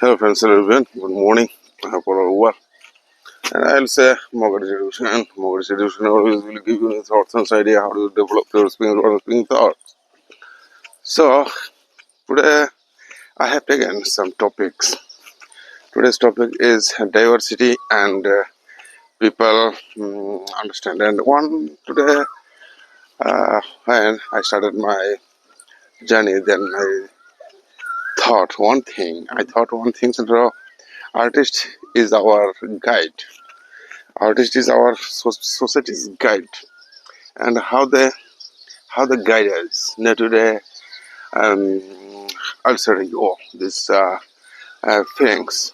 Hello friends, hello everyone. Good morning. I hope all are well. And I'll say Mogadishu Reduction. Mogadishu Reduction always will give you thoughts and idea how to develop your spring thoughts. So today I have taken some topics. Today's topic is diversity and people understand. And one today when I started my journey, then I thought one thing that artist is our guide. Artist is our society's guide, and how the guide is. Now today, um, also this feelings.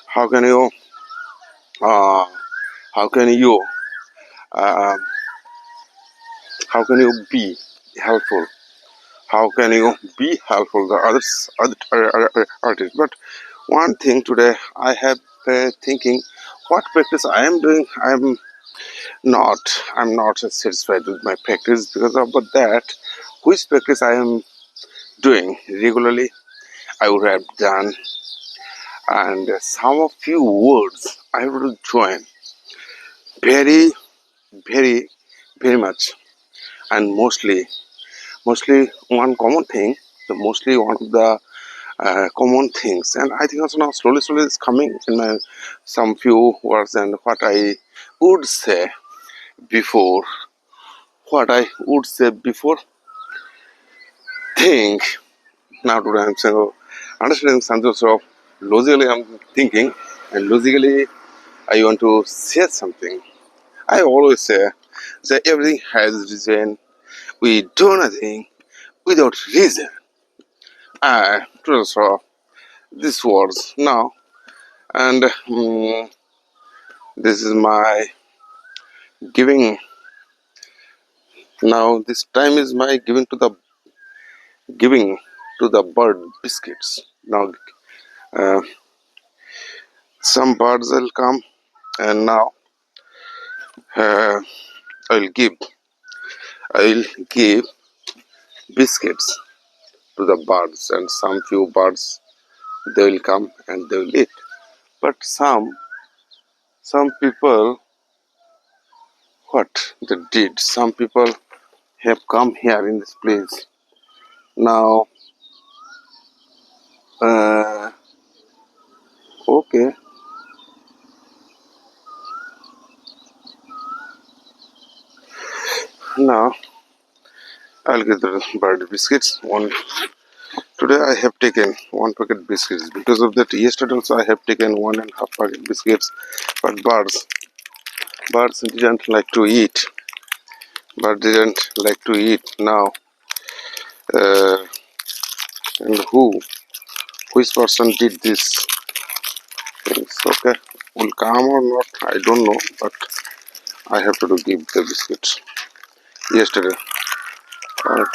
How can you uh, how can you uh, how can you be helpful? How can you be helpful to others, other artists? But one thing today, I have thinking, what practice I am doing. Not I'm not satisfied with my practice because of that. Which practice I am doing regularly, I would have done, and some of few words I will join very, very, very much, and mostly one common thing, the mostly one of the common things, and I think also now slowly it's coming in my some few words and what I would say before, what I would say before think. Now today I'm saying, understanding something, so logically I'm thinking, and logically I want to say something. I always say that everything has reason. We do nothing without reason. I so these words now, and this is my giving. Now this time is my giving to the bird biscuits. Now uh, some birds will come, and now uh, I'll give I'll give biscuits to the birds, and some few birds they will come and they will eat. But some people, what they did, some people have come here in this place. Now, okay, now I'll get the bird biscuits. One today I have taken one packet biscuits. Because of that, yesterday also I have taken 1.5 packet biscuits. But birds didn't like to eat. Birds didn't like to eat. Now, uh, and which person did this things? Okay, will come or not? I don't know, but I have to give the biscuits. Yesterday,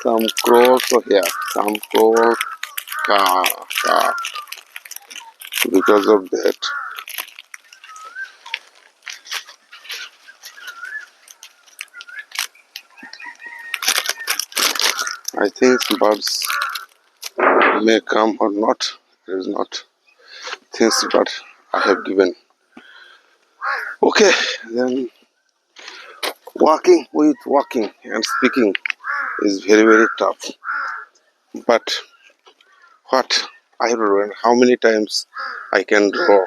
some crows so here, some crows ka, ka. Because of that, I think birds may come or not. There is not things, but I have given. Okay, then walking and speaking is very tough. But what I have learned, how many times I can draw,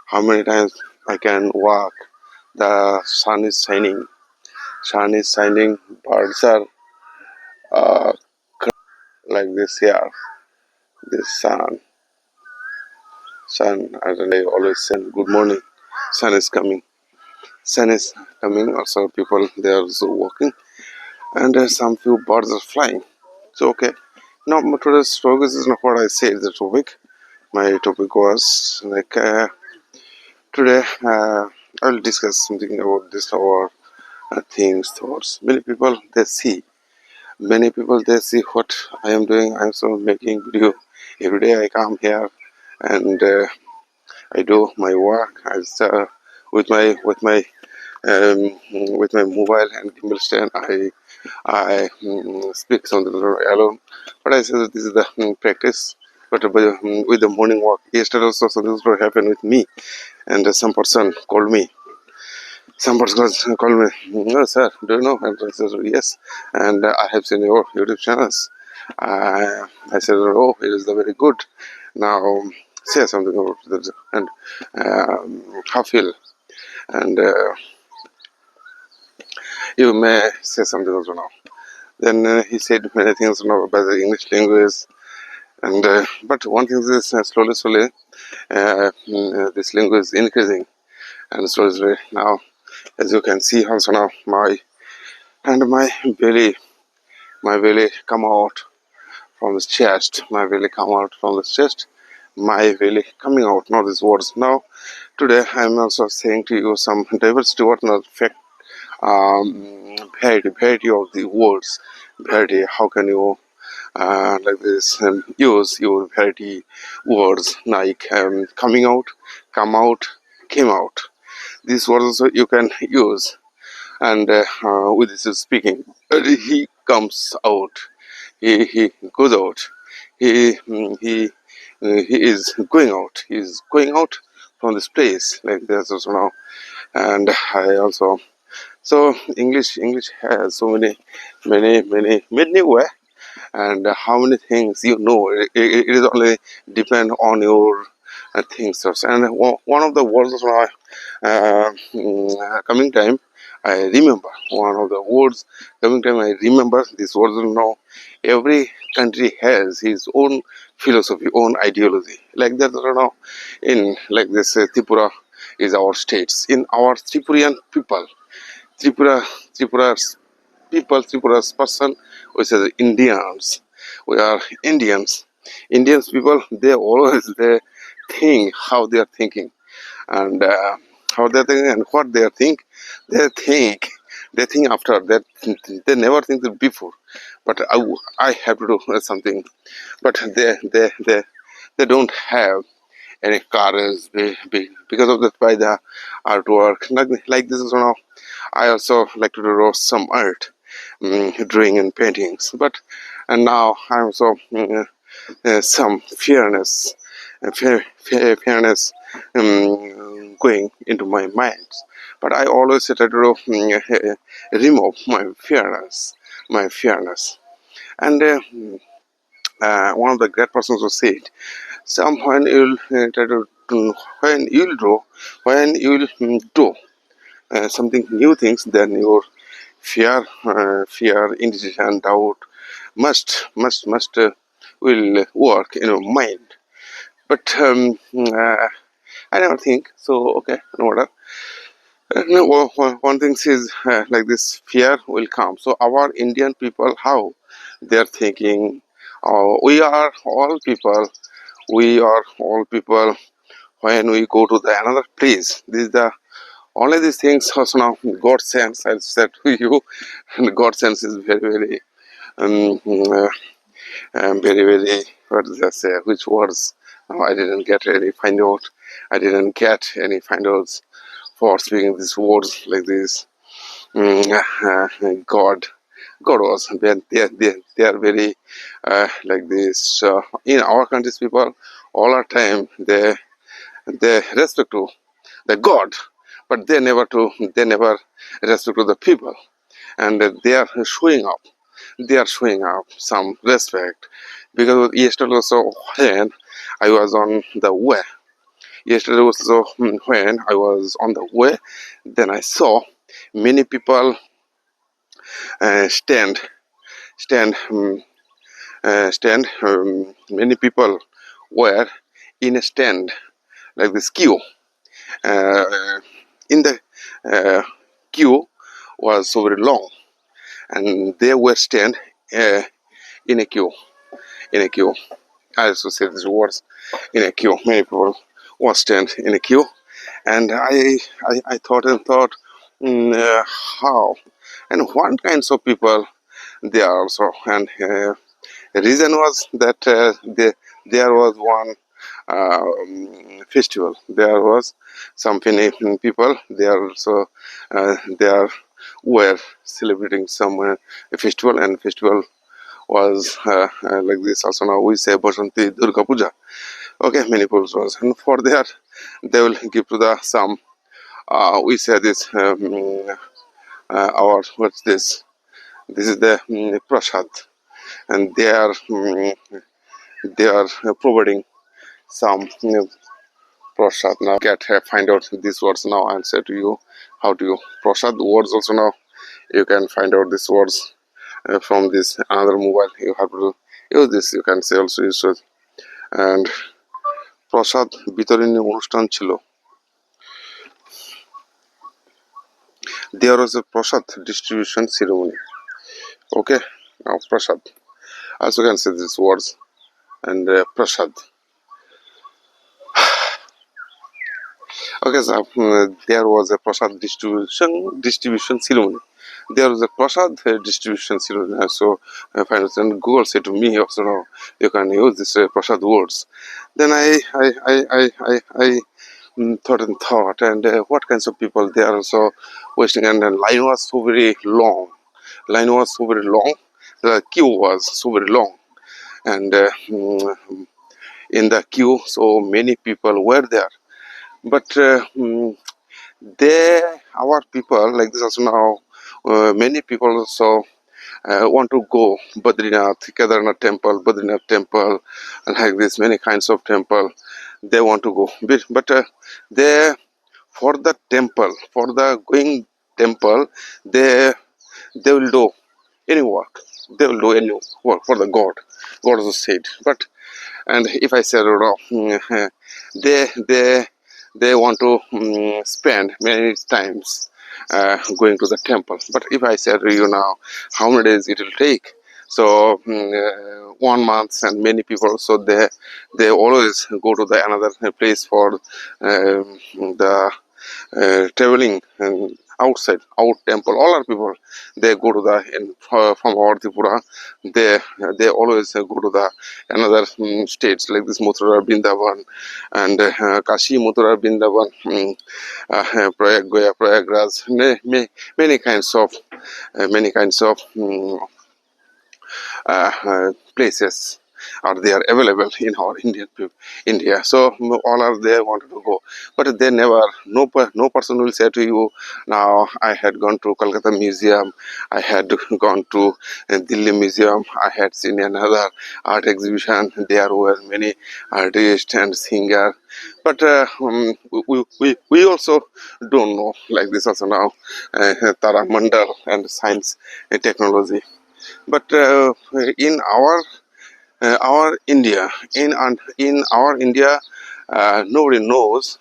how many times I can walk. The sun is shining, birds are uh, like this here. This sun, and I always say good morning. Sun is coming. Sun is coming. Also, people they are also walking, and some few birds are flying. So okay. Now today's topic is not what I said. The topic. My topic was like today. I will discuss something about this our things, thoughts. Many people they see what I am doing. I am so making video every day. I come here and I do my work as with my mobile and gimbal stand. I speak something alone, but I say that this is the practice. But with the morning walk, yesterday also something happened with me, and some person called me. Some person called me, no, sir, do you know? And I said, yes, and I have seen your YouTube channels. I said, oh, it is very good. Now, say something about that, and how feel, and you may say something also now. Then he said many things about the English language, and but one thing is slowly, this language is increasing, and slowly now, as you can see also now, my belly come out from the chest, my belly come out from the chest, my belly coming out, not these words. Now, today I am also saying to you some diversity word, not fact, variety of the words, variety. How can you like this use your variety words like coming out, come out, came out? These words also you can use, and with this speaking, he comes out, he goes out, he is going out, he is going out from this place, like this also now. And I also, so English has so many way, and how many things you know, it is only depend on your things also. And one of the words now, coming time I remember, one of the words coming time I remember this words now. Every country has his own philosophy, own ideology, like that you know. In like this Tripura is our states, in our Tripurian people, Tripura, Tripura's people, Tripura's person, which is Indians. We are Indians. Indians people, they always they think how they are thinking, and how they think and what they think. They think they think after that. They never think it before. But I have to do something. But they don't have any cars because of that by the artwork like this is now. I also like to draw some art, drawing and paintings, but and now I'm so some fairness, fairness going into my mind. But I always try to remove my fairness. And one of the great persons who said, "Some when you'll try to when you'll draw, when you'll do something new things, then your fear, indecision, doubt must will work in your mind." But I never think so. Okay, no matter. No, one thing is like this fear will come. So our Indian people, how they're thinking, we are all people. We are all people. When we go to the another place, this is the only these things also now God sense. I said to you, and God sense is very um, uh, very what does that say? Which words? I didn't get any find out. I didn't get any find outs for speaking these words like this. God, God was they are very like this. In our country's people, all our time they respect to the God, but they never respect to the people, and they are showing up. They are showing up some respect because yesterday also when I was on the way. Yesterday also when I was on the way, then I saw many people stand stand stand. Many people were in a stand like this queue. In the uh, queue was so very long, and they were stand uh, in a queue. In a queue, I also said these words, in a queue. Many people were stand in a queue, and I thought and thought, how and what kinds of people they are also. And the reason was that there was one festival. There was some people. They are also they are were celebrating some festival, and festival was like this. Also now we say Basanti Durga Puja. Okay, many people was, and for that they will give to the some. We say this our what's this? This is the prasad, and they are providing some prasad. Now get find out these words now and say to you how to you prasad words also now you can find out these words from this another mobile. You have to use this. You can say also use it. And প্রসাদ বিতরণী অনুষ্ঠান ছিল. There was a prasad distribution ceremony. Okay, now prasad. Also can say these words and prasad. Okay, so there was a prasad distribution ceremony. There was a prasad distribution ceremony. So, for instance, Google said to me also, now you can use this prasad words. Then I thought and thought, and what kinds of people they are also wasting, and the line was so very long. Line was so very long. The queue was so very long, and in the queue, so many people were there. But they, our people, like this also now, many people also want to go Badrinath, Kedarnath temple, Badrinath temple, and like this, many kinds of temple. They want to go, but they for the temple, for the going temple, they they will do any work. They will do any work for the God. God also said. But and if I said they they they want to spend many times going to the temple. But if I said you now how many days it will take, so 1 month, and many people so they always go to the another place for the traveling and outside out temple. All our people they go to the from our Tripura, they always go to the another states like this Mathura, Bindavan, and Kashi, Mathura, Bindavan, Prayag, Goya, Prayagraj, many kinds of places are there available in our India. So all are there wanted to go, but they never. No person will say to you, now I had gone to Kolkata Museum, I had gone to Delhi Museum, I had seen another art exhibition. There were many artists and singers, but we also don't know like this also now. Tara Mandal and science and technology. But in our India, in our India, nobody knows,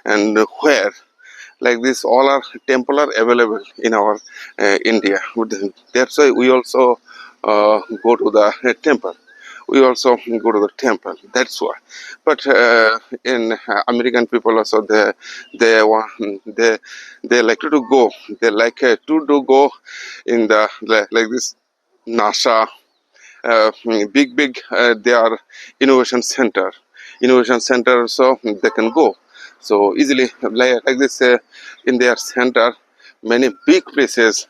and where like this all our temple are available in our India. That's why we also go to the temple. We also go to the temple. That's why. But in American people also they want they like to go. They like to go in the like this NASA, big they are innovation center, so they can go so easily like this in their center. Many big places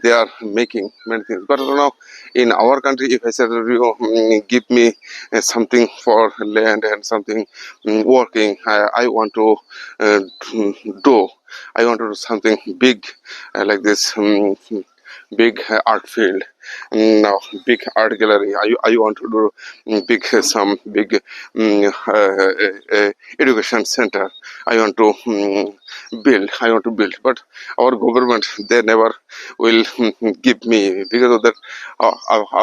they are making many things, but I don't know in our country. If I said you give me something for land and something working, I want to uh, do I want to do something big like this big art field. Now big art gallery. I want to do big some big education center. I want to build, but our government they never will give me because of that.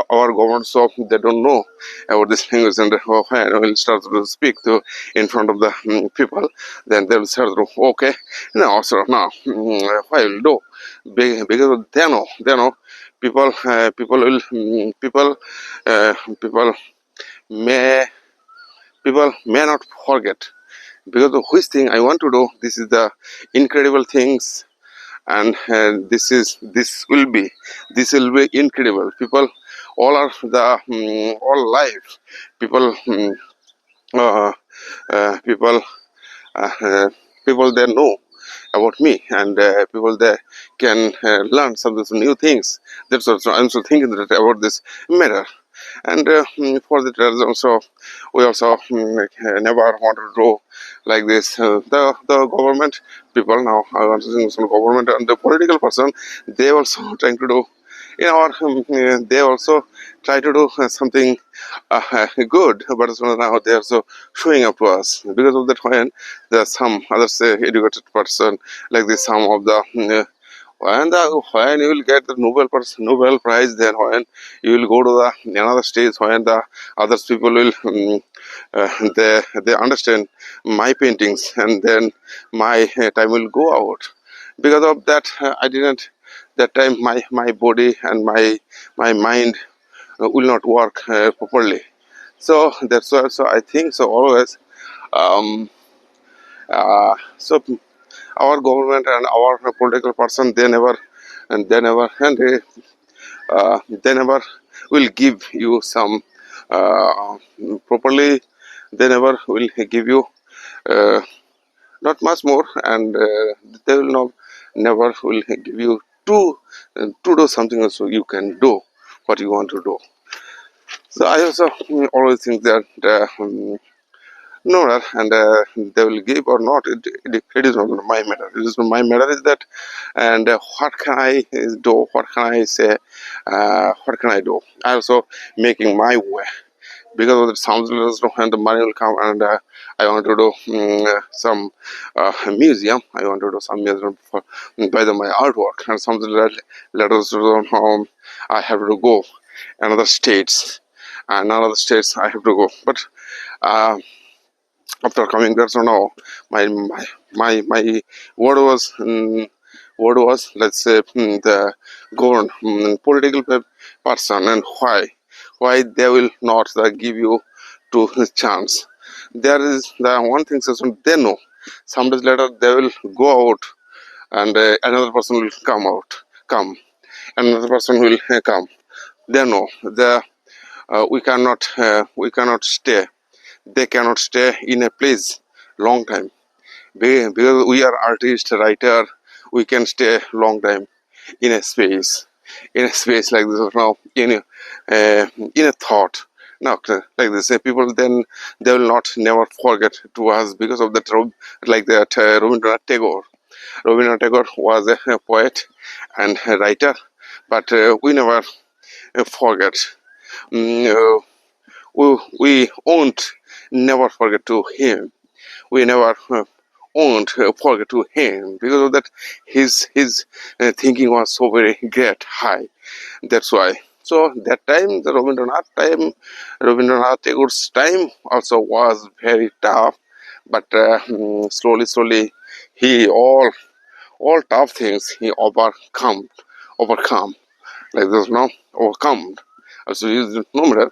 Our government, so they don't know about this language, and when I will start to speak to in front of the people, then they will start to okay now so now I will do because they know people will people may may not forget because of which thing I want to do. This is the incredible things, and this will be incredible. People all are the all life people uh, people uh, people they know about me, and people there can learn some new things. That's also I'm also thinking that about this matter. And for that reason also, we also never wanted to do like this. The government people now, I want to think some government and the political person, they also trying to do in our they also try to do something good, but so now they are so showing up to us because of that. When there's some other say educated person like this, some of the when you will get the Nobel Prize, then when you will go to the another stage when the other people will they understand my paintings, and then my time will go out. Because of that, I didn't that time my body and my mind will not work properly. So that's why. So I think so always. Um, so our government and our political person, they never will give you some uh, properly. They never will give you uh, not much more, and they will not never will give you to do something else so you can do what you want to do. So I also always think that no, and they will give or not. It is not my matter. It is my matter is that, and what can I do? What can I say? What can I do? I also making my way because of the sounds and the money will come, and I want to do some museum. I want to do some museum for by my artwork and something that let us I have to go another states and another states I have to go, but. Uh, After coming there, so now my word was, let's say, the government political person, and why they will not give you to his chance. There is the one thing, so they know some days later they will go out, and another person will come, another person will come. They know the we cannot stay, they cannot stay in a place long time. Because we are artist writer, we can stay long time in a space, like this now, in a thought. Now like this people, then they will not never forget to us because of that. Like that Rabindranath Tagore was a poet and a writer, but we never forget. Mm, we won't never forget to him. We never won't forget to him because of that. His thinking was so very great, high. That's why. So that time, the Rabindranath Tagore's time also was very tough. But slowly, he all tough things he overcome like this, no, overcome. Also use the numerator.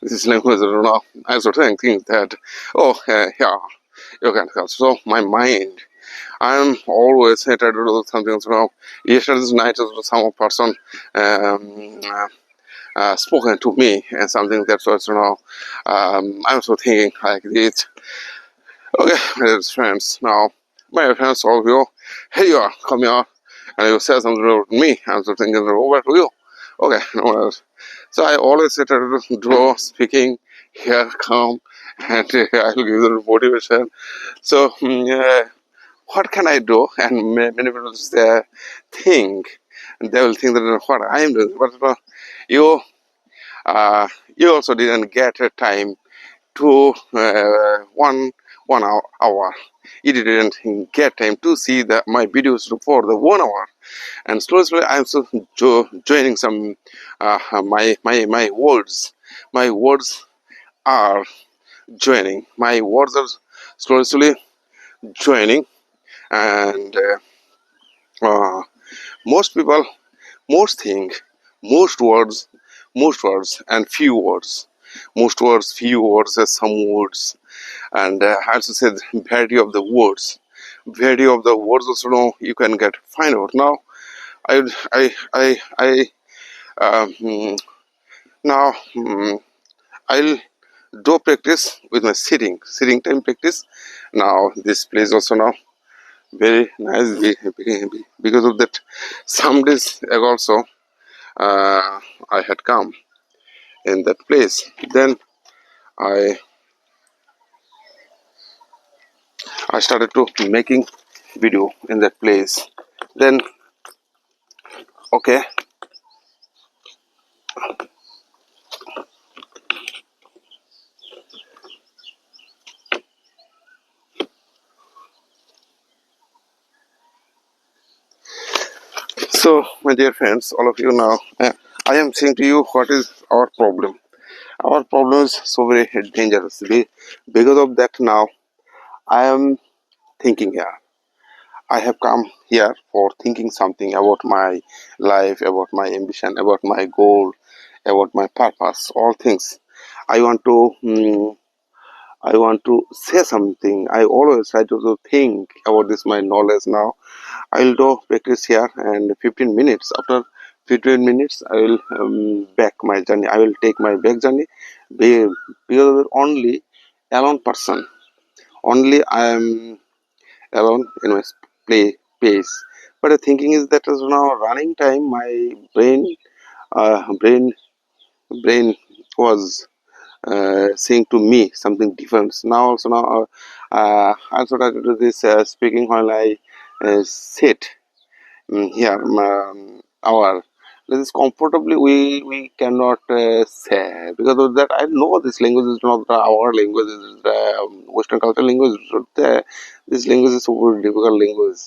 This language, I don't know. I also think that, oh, yeah, you can help. So my mind, I'm always try to do something. So yesterday's night, some person spoken to me and something that's also now. I'm also thinking like this. Okay, my dear friends. Now, my friends, all of you, here you are, come here, and you say something about me. I'm also thinking over to you. Okay, no one else. So I always try to draw, speaking, here, come, and I'll give you the motivation. So, what can I do? And many people think, and they will think that what I am doing. But you, you also didn't get a time to one hour. You didn't get time to see my videos for the 1 hour, and slowly I'm so joining some my words. My words are joining. My words are slowly joining, and uh, most people, most things, most words, and few words. Most words, few words, some words, and I also said variety of the words. Variety of the words also know you can get find out now. I now I'll do practice with my sitting time practice. Now this place also now. very nice because of that. Some days ago also, I had come in that place. Then I I started to making video in that place. Then okay, so my dear friends, all of you now, I am saying to you what is our problem. Our problem is so very dangerous. Because of that now, I am thinking here. I have come here for thinking something about my life, about my ambition, about my goal, about my purpose, all things. I want to say something. I always try to think about this my knowledge now. I will do practice here and 15 minutes. After 15 minutes, I will back my journey. I will take my back journey because only alone person. Only I am alone in my play pace. But the thinking is that is now running time. My brain was saying to me something different. Now also now I started to do this speaking while I sit here our this is comfortably we cannot say because of that I know this language is not our language is Western cultural language. This language is super difficult language.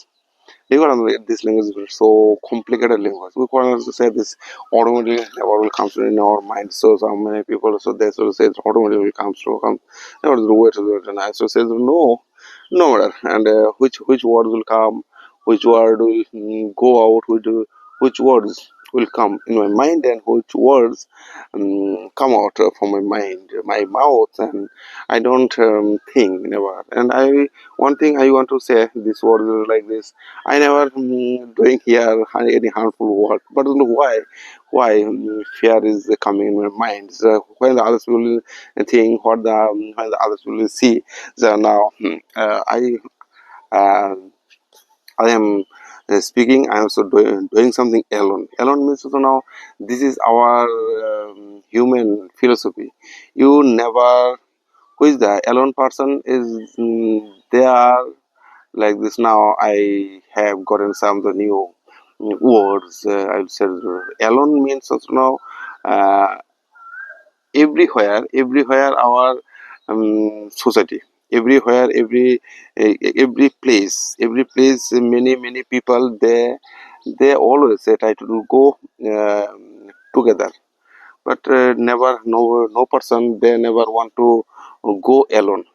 This language is so complicated language. We can also say this automatically never will come in our mind. So many people so they sort of say automatically will come. Never the way to do it. And I so says no, no matter. And which word will come, which word will go out, which words will come in my mind and which words come out from my mind, my mouth, and I don't think never. And I one thing I want to say this word is like this. I never doing here any harmful word, but I don't know why? Why fear is coming in my mind? So when the others will think, what the when the others will see, so now uh, I am speaking. I am also doing something alone. Alone means also now this is our human philosophy. You never who is the alone person is they are like this now I have gotten some of the new words I would say alone means also now uh, everywhere our society everywhere every place many people they always say try to go together but never no person they never want to go alone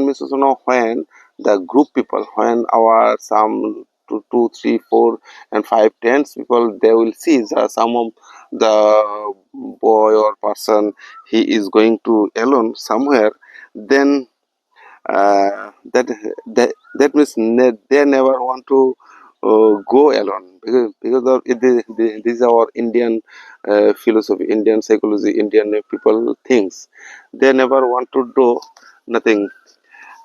means also know when the group people when our some two three four and five tens people they will see the some of the boy or person he is going to alone somewhere then that means they never want to go alone because of this is our Indian philosophy, Indian psychology, Indian people things. They never want to do nothing,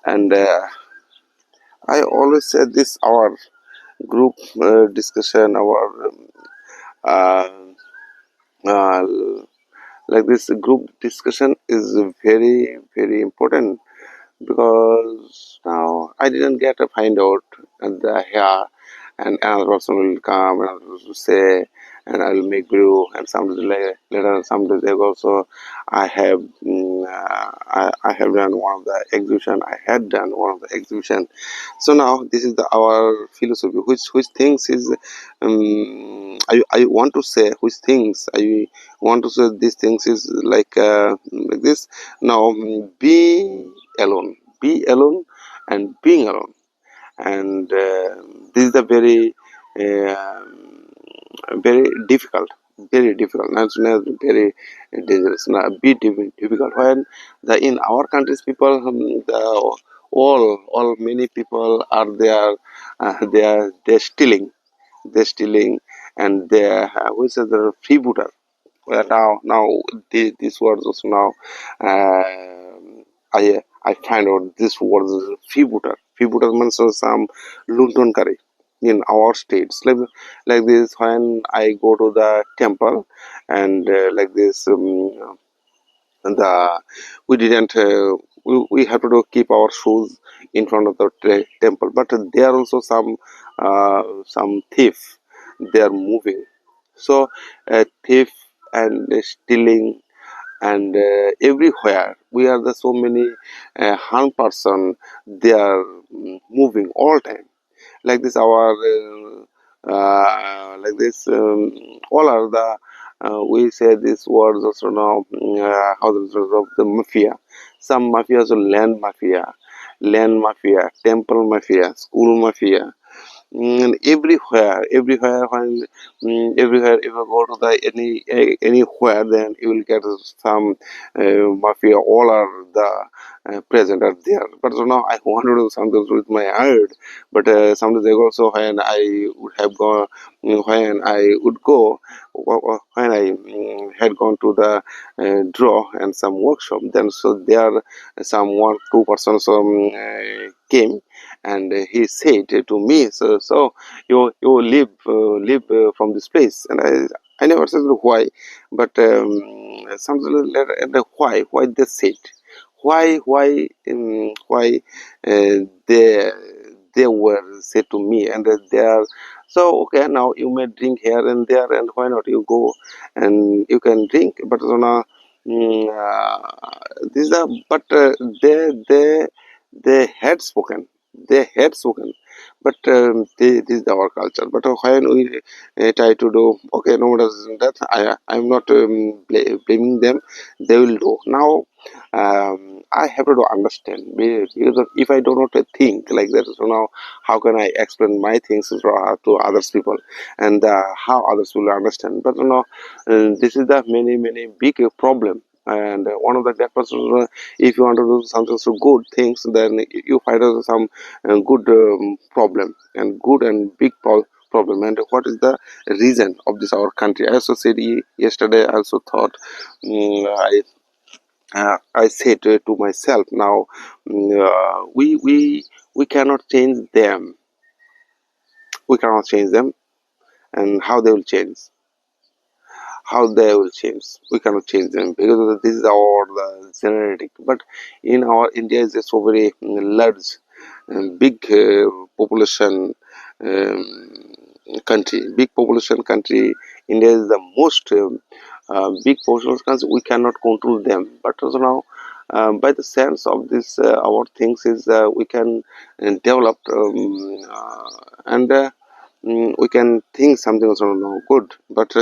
and I always say this our group discussion, our uh, uh, like this group discussion is very important because now I didn't get to find out and the here and another person will come and another person will say and I will make brew and some days later some days ago also I have I have done one of the exhibition I had done one of the exhibition so now this is the our philosophy which things is I want to say which things I want to say these things is like this now alone be alone and being alone and this is the uh, very difficult not very dangerous not be difficult when the in our countries people the all many people are there they're stealing and they're which is the freebooter now this word also now I find out this word is freebooter People means some Lunton curry in our states. Like this, when I go to the temple and like this, the we didn't we have to keep our shoes in front of the temple. But there are also some thief. They are moving. So thief and stealing and everywhere we are the so many harm person, they are moving all time like this our like this all are the we say these words also now how the result of the mafia. Some mafia also land mafia, temple mafia, school mafia. Everywhere when everywhere if you go to the anywhere, then you will get some mafia. All are the present are there. But so now I want to do something with my heart. But sometimes also when I would have gone, when I would go, when I had gone to the draw and some workshop, then so there some 1 2 persons came and he said to me, so you live from this place. And I never said why, but something later, and why they said why they were said to me. And they are so okay, now you may drink here and there, and why not you go and you can drink. But so now these are but they had spoken, but this is our culture. But when we try to do okay, no matter that, I'm not blaming them. They will do now. I have to understand because if I do not think like that, so now how can I explain my things to others people, and how others will understand. But you know, this is the many big problem. And one of the bad parts, if you want to do something so good things, then you find out some good problem and good and big problem. And what is the reason of this our country? I also said yesterday, I also thought, I said to myself now, we cannot change them. We cannot change them. And how they will change, we cannot change them because this is our the genetic. But in our India is a so very large big population country, big population country. India is the most big population country. We cannot control them. But also now by the sense of this our things is we can develop and we can think something also no good. But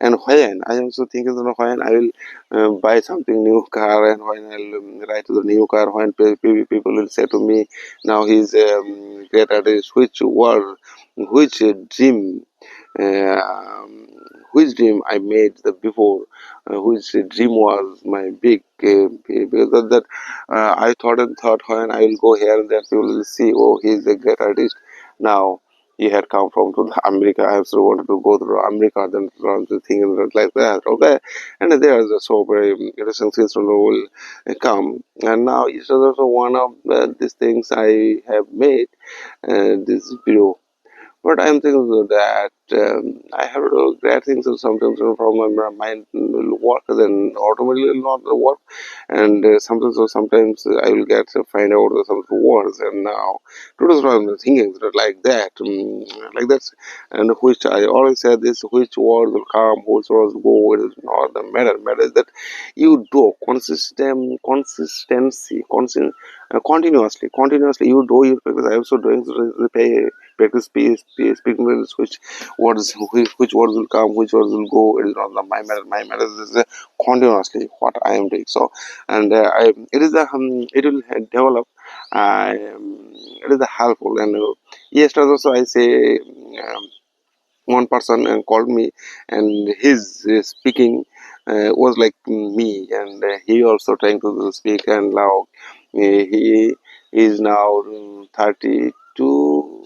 and when I also think you know, when I will buy something new car, and when I'll ride to the new car, when people will say to me now he's great at this, which dream uh, which dream I made the before, which dream was my big because of that I thought and thought when I will go here and there people will see, oh, he's a great artist. Now he had come from to the America. I also wanted to go to America, then run the thing and like that. Okay, and there is a so very interesting things will come. And now it is also one of these things I have made this video. But I'm thinking that I have to do great things sometimes from my mind will work, then automatically will not work. And sometimes I will get to find out some words. And now today's what I'm thinking like that, like that. And which I always said this, which words will come, which words go, it is not the matter. Matter is that you do continuously you do your practice. I also doing practice speaking English, which words will come, which words will go. It is not the my matter is continuously what I am doing. So and it is it will develop. It is helpful. And yesterday also I say one person called me, and his speaking was like me, and he also trying to speak. And now he is now 32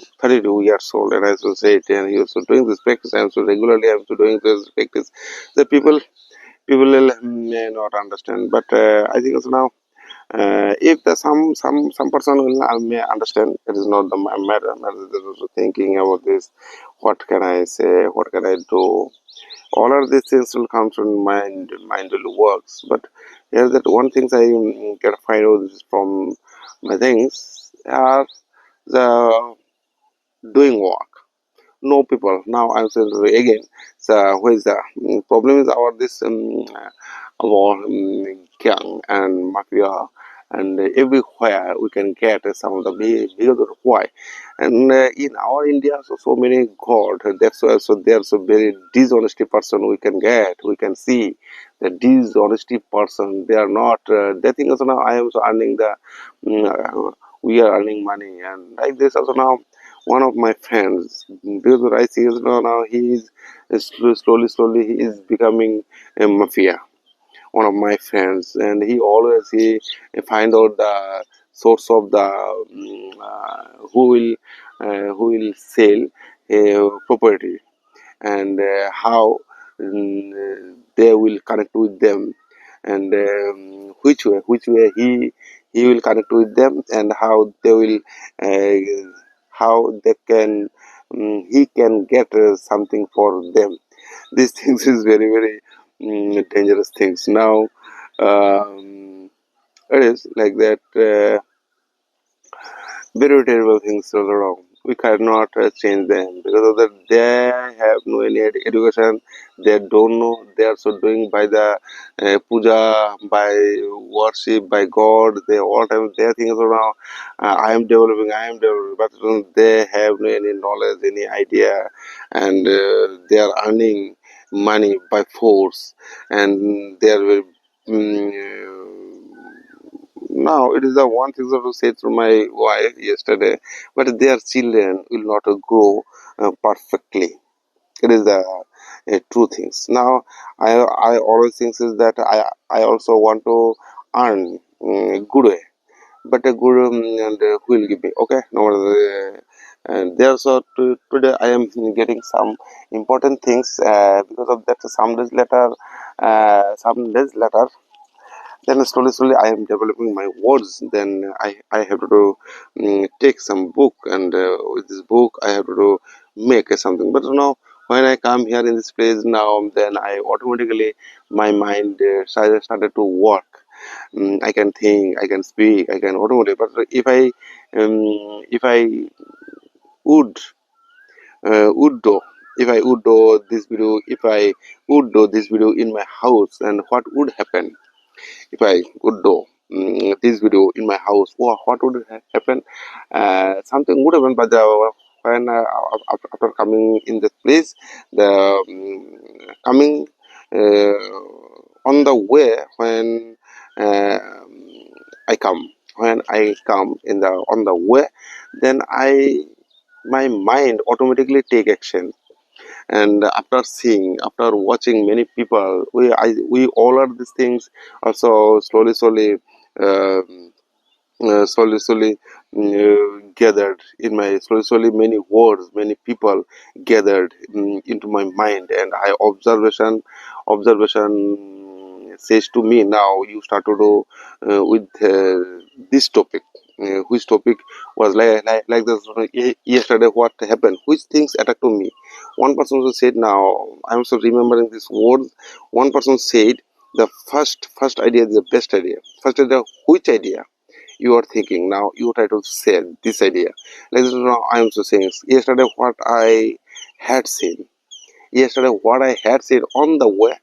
years old, and as I said, and he also doing this practice. I'm so regularly I'm so doing this practice. The people will may not understand, but I think also now If the some person will may understand, it is not the matter. Matter is also thinking about this. What can I say? What can I do? All of these things will come from mind. Mind will works. But here's that one things I can find out from my things are the doing work. No people. Now I'm saying again. So where is the problem is our this our gang and mafia and everywhere we can get some of the because of why and in our India so many god that's why so there's a very dishonesty person we can see the dishonesty person they are not they think also now I am so earning the we are earning money and like this also now one of my friends because I see is now he is slowly he is becoming a mafia one of my friends and he always he find out the source of the who will sell a property and how they will connect with them and which way he will connect with them and how they will how they can he can get something for them these things is very dangerous things now um, it is like that very terrible things all around. We cannot change them because of that they have no any education. They don't know they are so doing by the puja, by worship, by God. They all time they think so now. I am developing, but they have no any knowledge, any idea, and they are earning money by force, and they are very. Now, it is the one thing that was said to my wife yesterday, but their children will not grow perfectly. It is the true things. Now, I always think is that I also want to earn good way, but a good and who will give me okay. No, and there's today I am getting some important things because of that. Some days later then slowly I am developing my words then I have to do, take some book and with this book I have to do, make something but now when I come here in this place now then I automatically my mind started to work. I can think I can speak I can automatically but if I would would do if I would do this video if I would do this video in my house and what would happen if I would do this video in my house, what would happen? Something would happen, but when after coming in this place, the coming on the way when I come in the on the way, then I my mind automatically take action and after seeing after watching many people we all are these things also slowly gathered in my slowly many words many people gathered into my mind and I observation says to me now you start to do with this topic which topic was like this yesterday what happened which things attacked to me one person also said now I'm also remembering this words one person said the first idea is the best idea first idea which idea you are thinking now you try to say this idea like this is now I am also saying yesterday what I had seen yesterday what I had said on the way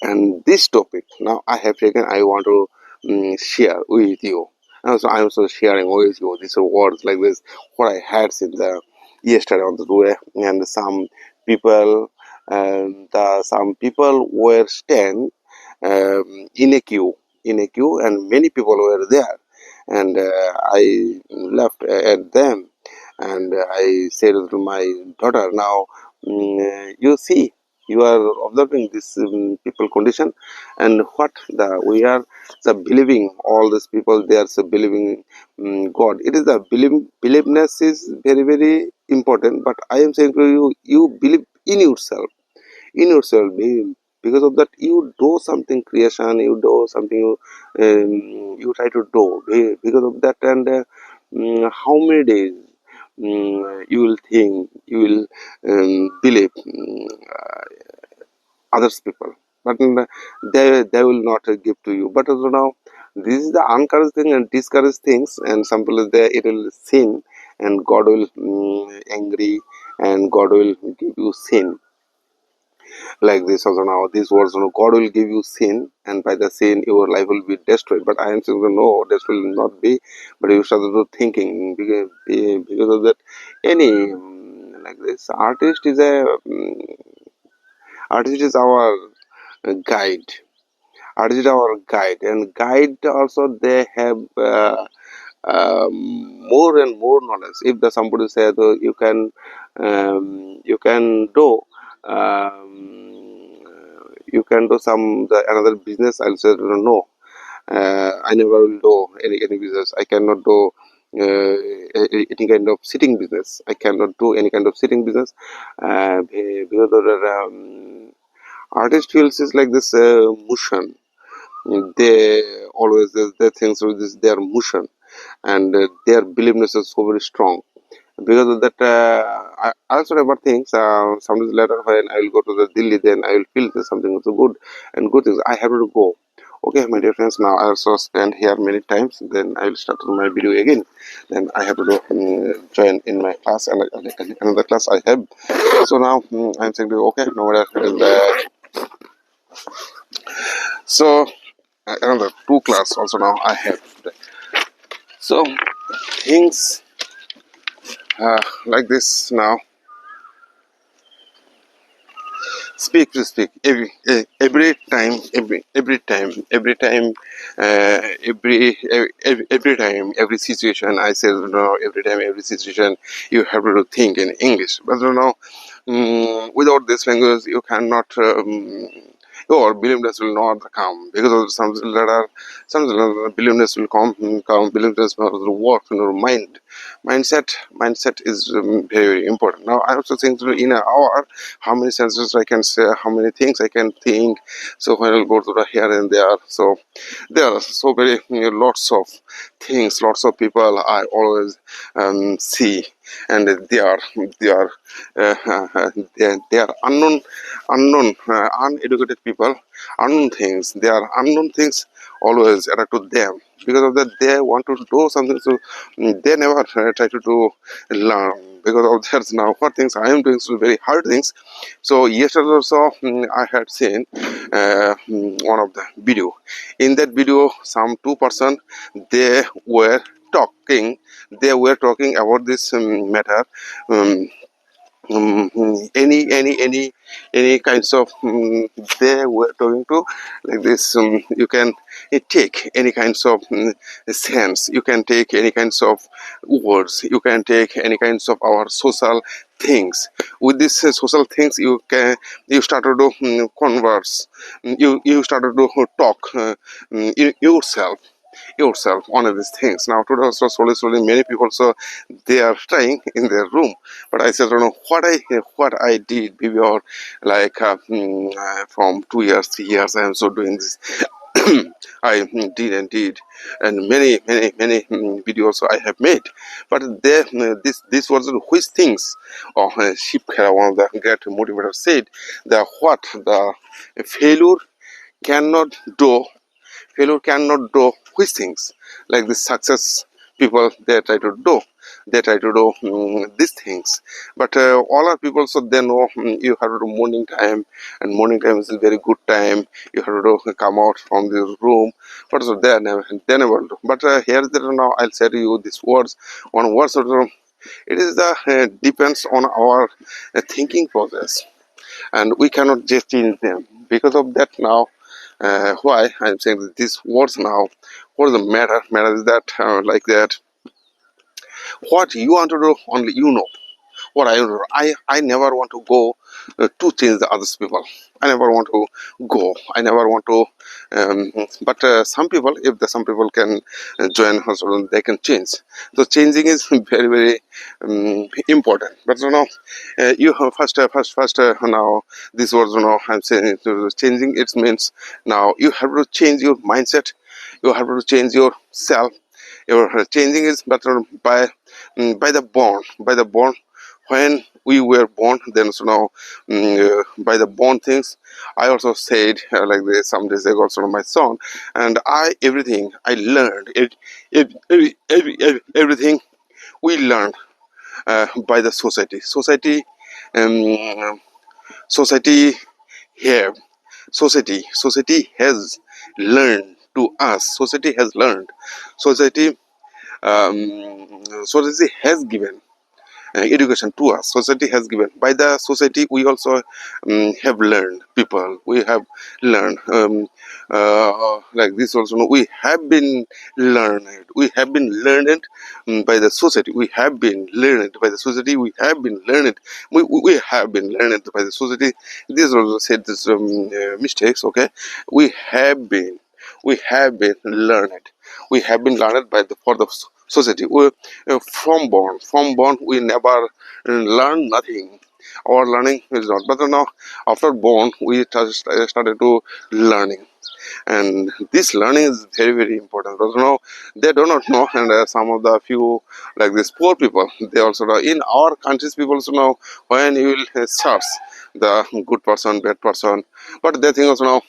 and this topic now I have taken I want to share with you and also I'm also sharing with you these words like this what I had seen the yesterday on the way and people some people were stand in a queue and many people were there and I left at them and I said to my daughter now you see you are observing this people condition and what the we are the believing all these people they are so believing God it is the believeness is very important but I am saying to you you believe in yourself Because of that, you do something creation, you do something, you try to do because of that. And how many days you will think, you will believe others people, but they will not give to you. But now this is the encouraged thing and discouraged things, and some people there it will sin, and God will angry, and God will give you sin. Like this also, now these words, God will give you sin, and by the sin your life will be destroyed. But I am saying no, this will not be. But you start to thinking, because of that, any like this artist is our guide. Artist is our guide, and guide also they have more and more knowledge. If the somebody says you can do you can do some another business, I'll say no. I never will do any business. I cannot do any kind of sitting business. I cannot do any kind of sitting business because of the artist feels is like this motion. They always they think with this their motion, and their beliefness is so very strong. Because of that, I also never think sometimes later when I will go to the Delhi, then I will feel that something so good and good things. I have to go. Okay, my dear friends, now I also spent here many times. Then I will start my video again. Then I have to do, join in my class, and another class I have. So now I'm saying, okay, no matter. So another two class also now I have. So things like this now. Speak to speak every time, every time, every time, every situation. I say no, every time, every situation, you have to think in English. But you know, without this language, you cannot. Your beliefness will not come, because of some beliefness will come, beliefness will work in your mindset is very, very important. Now I also think that in an hour, how many sentences I can say, how many things I can think. So when I'll go to the here and there, so there are so very lots of things, lots of people I always see, and they are they are uneducated people, unknown things. They are unknown things always attract to them. Because of that, they want to do something, so they never try to do learn. Because of that, now what things I am doing so very hard things. So yesterday also I had seen one of the video. In that video, some two-person they were talking. They were talking about this matter. Um, any kinds of they were talking to like this. You can take any kinds of sense. You can take any kinds of words. You can take any kinds of our social things. With these social things, you started to converse. You started to talk yourself one of these things. Now today also slowly many people, so they are trying in their room. But I said, I don't know what I did before, like from 2 years 3 years I am so doing this. I did, and many videos I have made. But there, this was which things. Or Ship Khera, one of the great motivators, said that what the failure cannot do failure cannot do which things. Like the success people, they try to do these things. But all our people, so they know you have to do morning time, and morning time is a very good time. You have to do, come out from the room. But so they never do. But here there now I'll say to you these words. One word sort of, it is the depends on our thinking process, and we cannot just change them. Because of that, now why I'm saying that these words now, what is the matter is that like that, what you want to do only you know. what I never want to go to change the others people. I never want to go. I never want to. But some people, if the some people can join also, they can change. So changing is very very important. But you have first now this was I'm saying changing. It means now you have to change your mindset. You have to change yourself. Your changing is better by the born when we were born. Then by the born things, I also said like this some days ago also my son, and I everything I learned everything we learned by the um, society here society has learned to us. Society has learned. Society society has given education to us. Society has given. By the society we also have learned. People we have learned like this also. No, we have been learned. We have been learned by the society. We have been learned by the society. We have been learned. We have been learned by the society. This also said this mistakes. Okay, we have been learned. We have been learned by the for the society. From born we never learn nothing. Our learning is not, but now after born we started to learning, and this learning is very very important. But they do not know, and some of the few like these poor people, they also know. In our countries people also know when you will search the good person bad person, but they think also now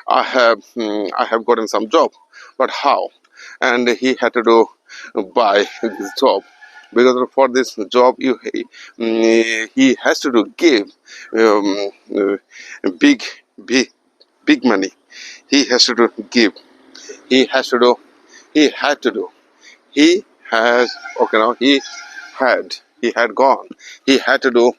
I have gotten some job, but how? And he had to do buy this job, because for this job he has to do give um, big big big money. He has to do give. He has to do. He had to do. He has okay now he had gone. He had to do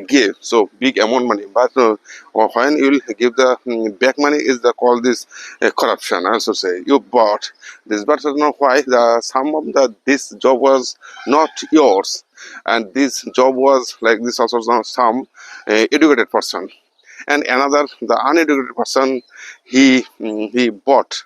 give so big amount money. But when you will give the back money is the call this corruption. I also say you bought this, but I don't know why the some of the this job was not yours, and this job was like this also some educated person, and another the uneducated person he bought.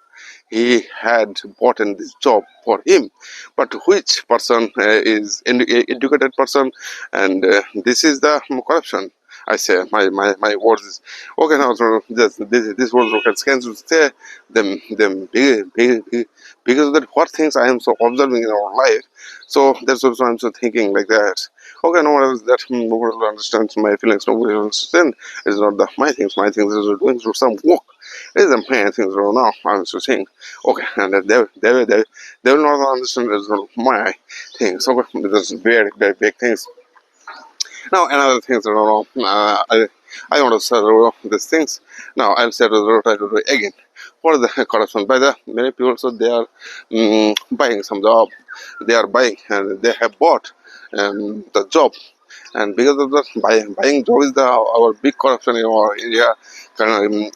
He had bought in this job for him, but which person is educated person, and this is the corruption. I say my words is okay now. So this words can say them because of that what things I am so observing in our life. So that's also I'm so thinking like that. Okay, no one else that nobody will understand my feelings. Nobody will understand. It's not the my things. My things is doing through some work. It is the my things right now. I'm so saying. Okay, and they will not understand as well my things. So there's very very big things. Now another things I want to settle these things. Now I'll settle the title again. For the corruption by the many people, so they are buying some job. They are buying and they have bought the job, and because of the buying job is the our big corruption in our area,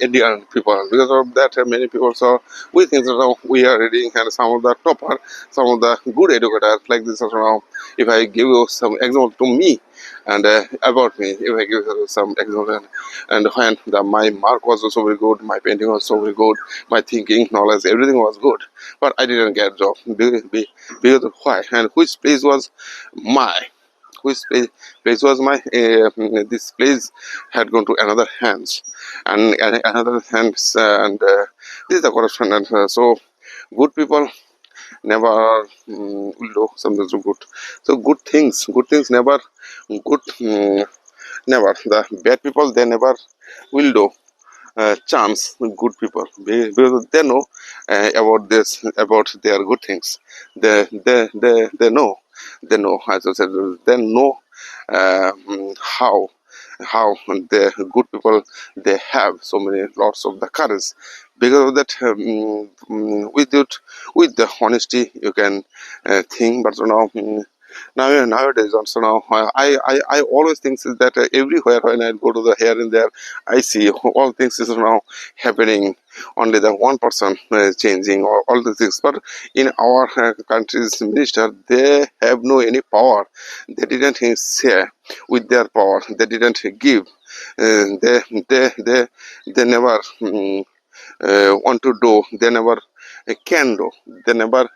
Indian people. Because of that, many people so we think that we are reading, and some of the topper, some of the good educators like this. Now, if I give you some example to me, and about me, if I give you some example, and when my mark was also very good, my painting was so very good, my thinking, knowledge, everything was good, but I didn't get job because of why, and which place was my which place was my this place had gone to another hands, and another hands, and this is the corruption, and so good people never will do something so good. So good things never good never the bad people they never will do chance good people because they know about this about their good things. They know, they know, as I said, they know how the good people they have so many lots of the courage. Because of that with the honesty you can think, but Nowadays also now I always think is that everywhere when I go to the here and there, I see all things is now happening. Only the one person changing all the things, but in our country's minister, they have no any power. They didn't share with their power. They didn't give. They never want to do. They never can do. They never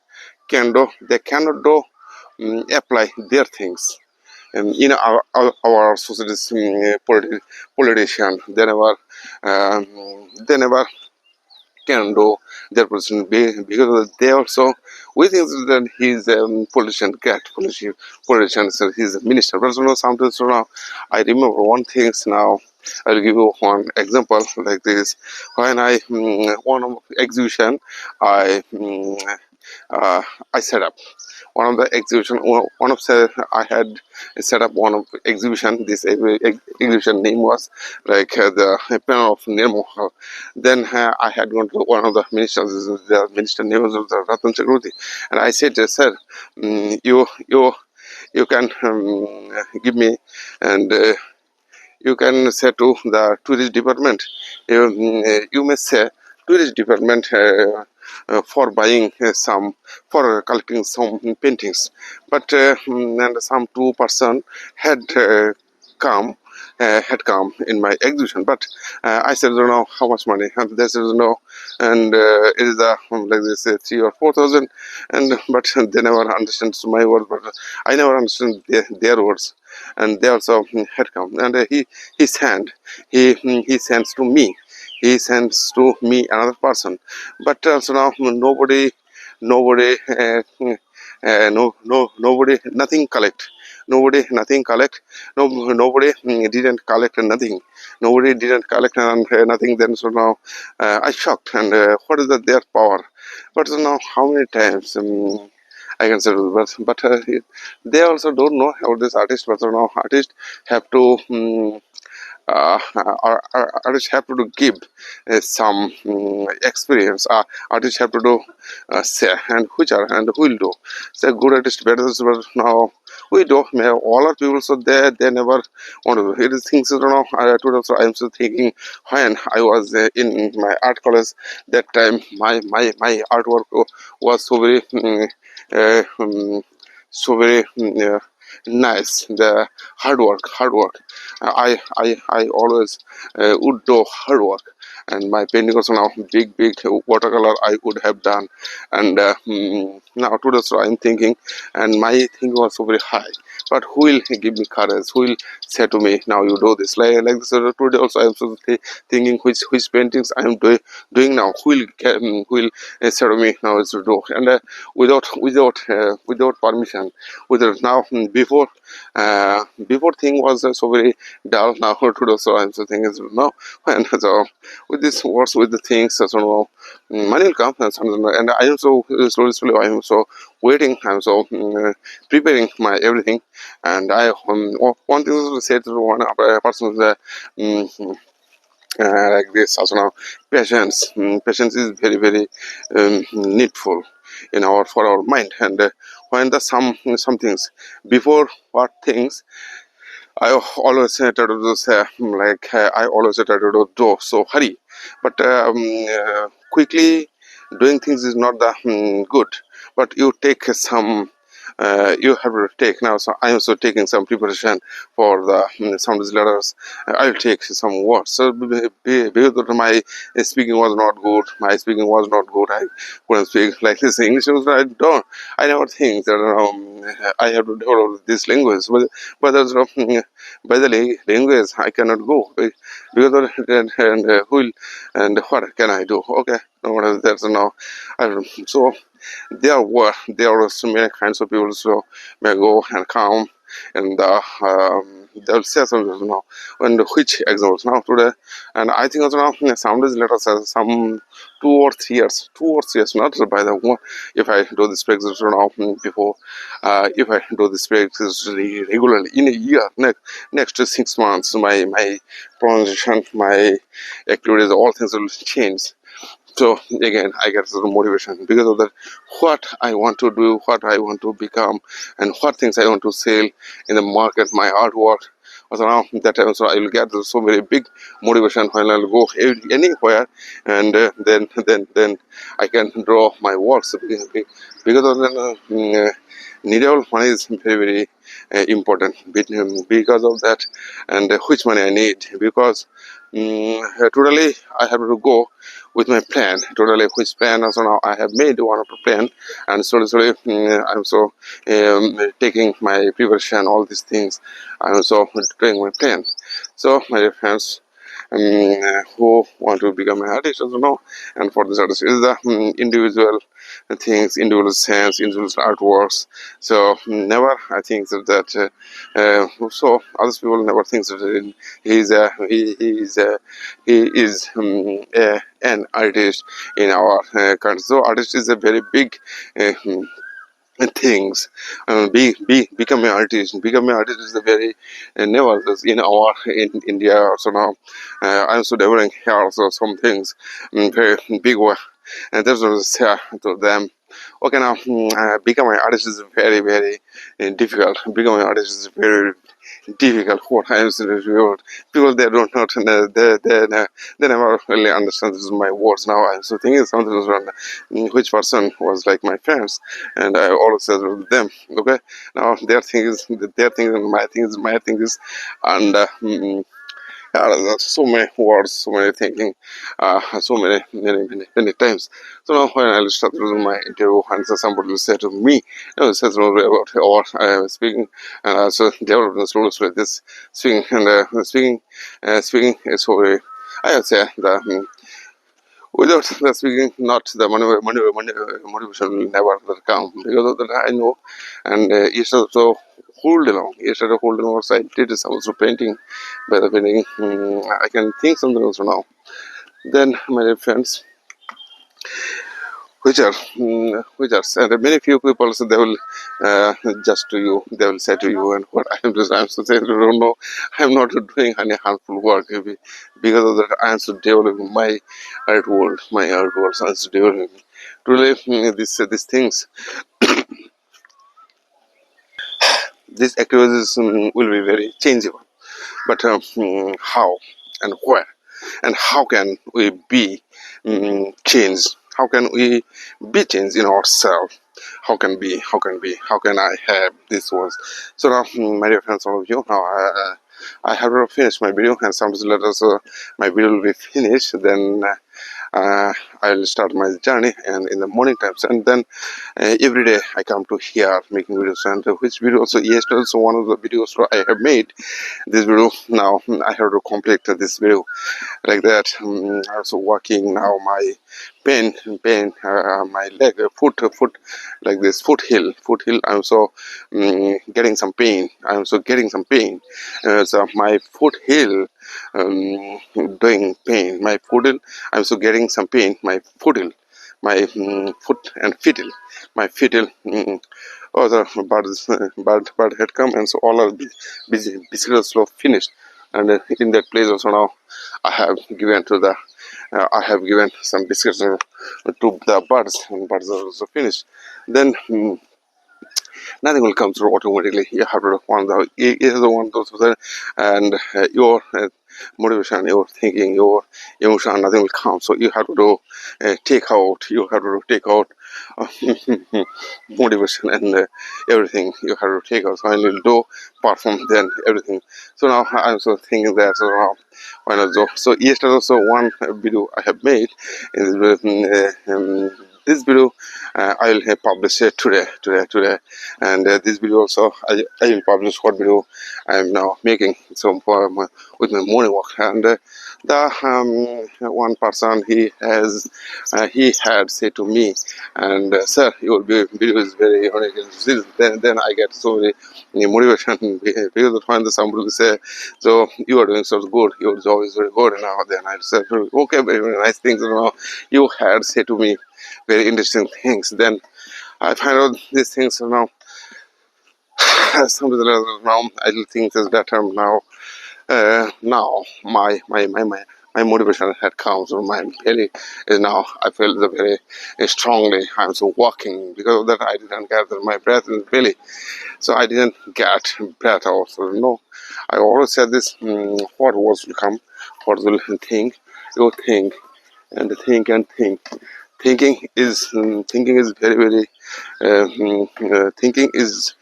can do. They cannot do. Apply their things in our society's politician. They never can do their position because they also we think that he's a politician, cat politician, so he's a minister. But sometimes now I remember one things now. I'll give you one example like this. When I one of exhibition, I I set up one of the exhibition. One of I had set up one of exhibition. This exhibition name was like the panel of Nirmo. Then I had gone to one of the ministers. The minister name was Ratan Chakraborty, and I said, "Sir, you can give me and." You can say to the tourist department, you may say tourist department for buying some, for collecting some paintings, but and some 2% had come had come in my exhibition, but I said, don't know how much money, and they said no, and it is like this 3 or 4 thousand, and but they never understand my words, but I never understand their words, and they also had come, and he sent he sends to me, he sends to me another person, but also now nobody nobody nothing collect, nothing collect, nobody didn't collect nothing, nobody didn't collect and nothing. Then so now I shocked, and what is their power? But so now how many times I can say, but they also don't know about this artist. But so now artists have to artists have to give some experience. Artists have to do say and which are and who will do. Say good artist better. But now we do. All our people so they never want to do. It is things you know. Today also I am still thinking when I was in my art college that time. My artwork was so very so very nice. The hard work. I always would do hard work, and my painting also now big watercolor I would have done, and now today so I'm thinking, and my thinking was so very high. But who will give me courage? Who will say to me, now you do this? Like this today also I'm so thinking which paintings I am doing now. Who will say to me now is to do, and without permission, without now before thing was so very dull. Now today so I'm so thinking is no, and so with this works with the things so no, money will come, and I am so slowly I am so waiting. I'm so preparing my everything, and I one thing to say to one person is that like this also now patience. Patience is very needful in our for our mind, and when the some things before what things I always try to do say, I always try to do so hurry, but quickly doing things is not the good. But you take some. You have to take now. So I am also taking some preparation for the some of these letters. I'll take some words. So because my speaking was not good, my speaking was not good. I couldn't speak like this English. I don't. I never think that I have to develop this language, but there's by the language I cannot go because of, and who will and what can I do? Okay, no matter that's now. So there are so many kinds of people so may go and come, and they'll say something now and which examples now today, and I think also now some days later says some 2 or 3 years not by the one if I do this practice now before if I do this practice regularly in a year next to 6 months my pronunciation, my activities, all things will change. So again, I get some motivation because of that. What I want to do, what I want to become, and what things I want to sell in the market, my artwork. So now that time, so I will get so very big motivation when I'll go anywhere, and then I can draw my works because of the needle money is very important because of that, and which money I need because totally I have to go with my plan totally which plan also now I have made one of the plan, and slowly I'm so taking my preparation all these things. I'm also doing my plan. So my friends, who want to become an artist also know, and for this artist is the individual things, individual sense, individual artworks. So never I think so other people never think that he is an artist in our country. So artist is a very big things. Become an artist. Become an artist is a very never in our in India also now. I'm also developing here also some things very big way, and that's what I say to them. Okay, now becoming an artist is very difficult. Becoming an artist is very difficult. What I am saying people they don't know they never really understand this is my words. Now I'm so thinking something was wrong. Which person was like my friends, and I always said with them. Okay, now their thing is my thing is, and so many words, so many thinking, so many times. So now when I start doing my interview and so somebody will say to me, says about or speaking, and also develop slowly this speaking and speaking is so very, I would say the without the speaking, not the motivation will never come because of that I know, and instead of so instead of holding on, I did some also painting. By the painting, I can think something also now. Then, my dear friends, which are and many few people so they will just to you they will say to you and what I am just I'm so saying I don't know I'm not doing any harmful work because of that I am so developing my art world so I'm so developing truly these things these activities will be very changeable but how and where and how can we be changed how can we be changed in ourselves how can I have these words so now my dear friends all of you now I have to finish my video and sometimes later so my video will be finished then I'll start my journey and in the morning times and then every day I come to here making videos and which video also yesterday also one of the videos I have made this video now I have to complete this video like that. Also walking now my pain my leg foot like this foothill I'm so getting some pain I'm so getting some pain so my foothill doing pain my foothill I'm so getting some pain my foothill my foot and fiddle my fiddle oh the bird had come and so all are busy slow finished and in that place also now I have given to the I have given some biscuits to the birds and birds are also finished then nothing will come through automatically. You have to want the is the one those and your motivation, your thinking, your emotion, nothing will come. So you have to do take out. You have to take out uh, motivation and everything. You have to take out. So I will do perform then everything. So now I'm so thinking that so now why not so so yesterday also one video I have made is this video I will have published it today and this video also I will publish what video I am now making so for with my morning walk and the one person he had said to me and sir your video is very unique then I get so many motivation because of when the somebody will say so you are doing so good your job is very good and now then I said okay very nice things you know you had said to me very interesting things then I find out these things now something now I think is better now now my motivation had come. So my belly is now, I feel the very strongly. I'm so walking. Because of that, I didn't gather my breath in the belly. So I didn't get breath also. No, I always said this, what was will come, what will think, you think, and think and think. Thinking is very very thinking is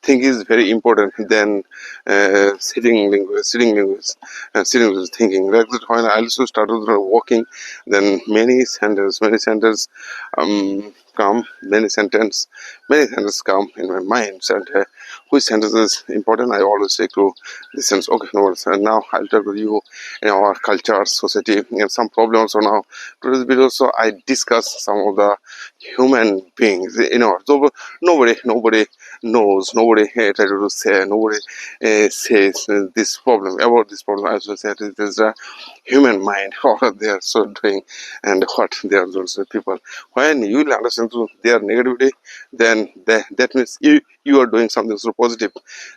think is very important than sitting language thinking. Like that, when I also started walking, then many sentences come, many sentences come in my mind, and which sentence is important, I always take to this sense. Okay, no worries. And now I'll talk with you in our culture, society, and some problems. So now today's video, so I discuss some of the human beings. So nobody knows, nobody try to say, nobody says this problem about this problem. I also said it is a human mind, what they are so doing, and what they are doing to people. When you will understand to their negativity, then that means you are doing something so positive.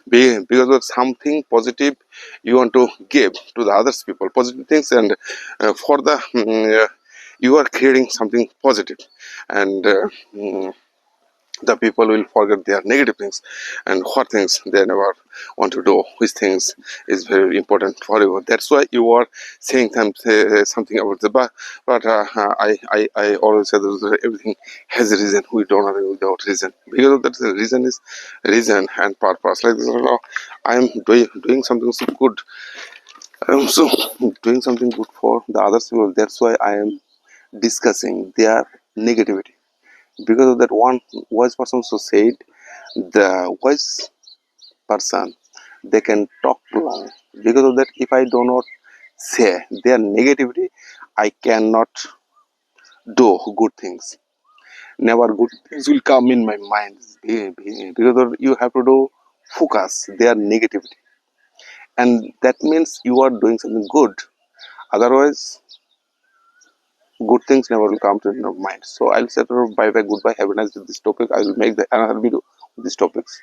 Because of something positive you want to give to the others people, positive things, and for the you are creating something positive, and the people will forget their negative things, and what things they never want to do, which things is very important for you. That's why you are saying something about the but I always say that everything has a reason. We don't know without reason, because that the reason is reason and purpose. Like this, I am doing something so good. So doing something good for the other people. That's why I am discussing their negativity. Because of that, one wise person so said, the wise person, they can talk long. Because of that, if I do not say their negativity, I cannot do good things. Never good things will come in my mind. Because of you have to do focus their negativity, and that means you are doing something good. Otherwise, good things never will come to your mind. So I'll say bye bye, goodbye, have a nice day with this topic. I will make the another video with these topics.